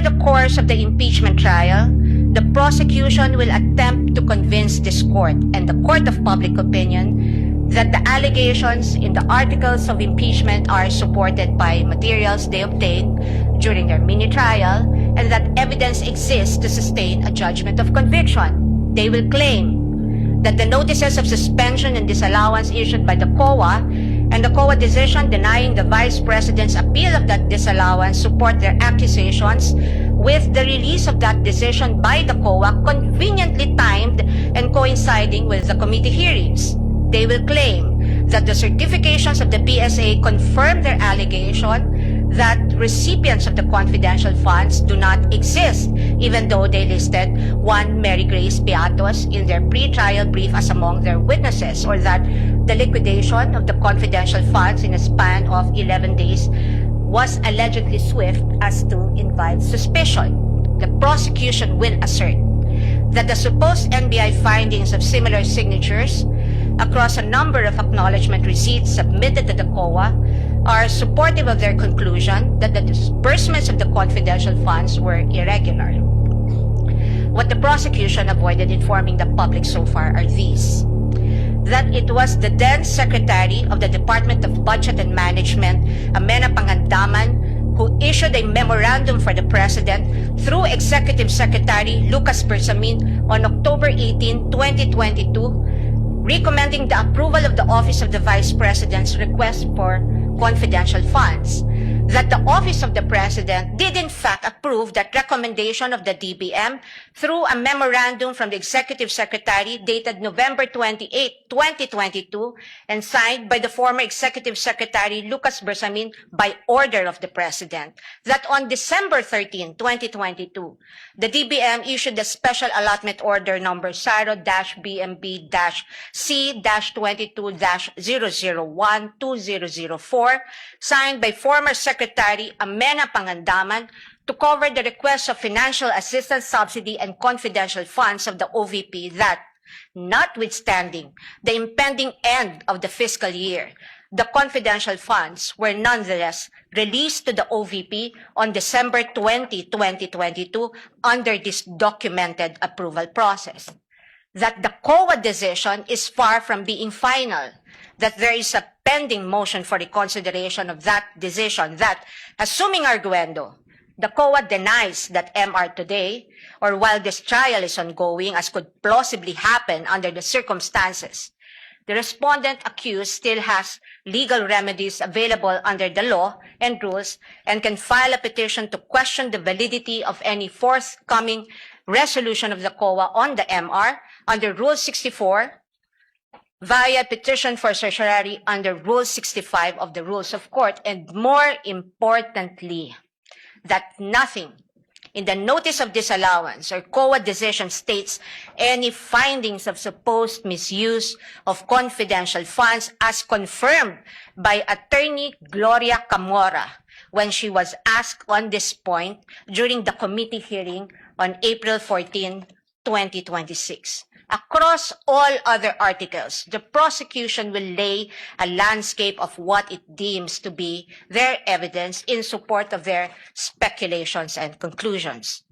Over the course of the impeachment trial, the prosecution will attempt to convince this court and the court of public opinion that the allegations in the articles of impeachment are supported by materials they obtained during their mini-trial and that evidence exists to sustain a judgment of conviction. They will claim that the notices of suspension and disallowance issued by the COA and the COA decision denying the Vice President's appeal of that disallowance support their accusations, with the release of that decision by the COA conveniently timed and coinciding with the committee hearings. They will claim that the certifications of the PSA confirm their allegation that recipients of the confidential funds do not exist, even though they listed one Mary Grace Beatos in their pre-trial brief as among their witnesses, or that the liquidation of the confidential funds in a span of 11 days was allegedly swift as to invite suspicion. The prosecution will assert that the supposed NBI findings of similar signatures across a number of acknowledgement receipts submitted to the COA are supportive of their conclusion that the disbursements of the confidential funds were irregular. What the prosecution avoided informing the public so far are these: that it was the then Secretary of the Department of Budget and Management, Amena Pangandaman, who issued a memorandum for the President through Executive Secretary Lucas Bersamin on October 18, 2022, recommending the approval of the Office of the Vice President's request for confidential funds. That the Office of the President did in fact approve that recommendation of the DBM through a memorandum from the Executive Secretary dated November 28, 2022, and signed by the former Executive Secretary Lucas Bersamin by order of the President. That on December 13, 2022, the DBM issued the Special Allotment Order number SARO-BMB-C-22-001-2004, signed by former Secretary Amena Pangandaman to cover the request of financial assistance, subsidy, and confidential funds of the OVP that, notwithstanding the impending end of the fiscal year, the confidential funds were nonetheless released to the OVP on December 20, 2022 under this documented approval process. That the COA decision is far from being final, that there is a pending motion for reconsideration of that decision, that, assuming arguendo, the COA denies that MR today, or while this trial is ongoing, as could plausibly happen under the circumstances, the respondent accused still has legal remedies available under the law and rules and can file a petition to question the validity of any forthcoming resolution of the COA on the MR under Rule 64 via petition for certiorari under Rule 65 of the Rules of Court, and more importantly, that nothing in the notice of disallowance or COA decision states any findings of supposed misuse of confidential funds as confirmed by Attorney Gloria Camora when she was asked on this point during the committee hearing on April 14, 2026. Across all other articles, the prosecution will lay a landscape of what it deems to be their evidence in support of their speculations and conclusions.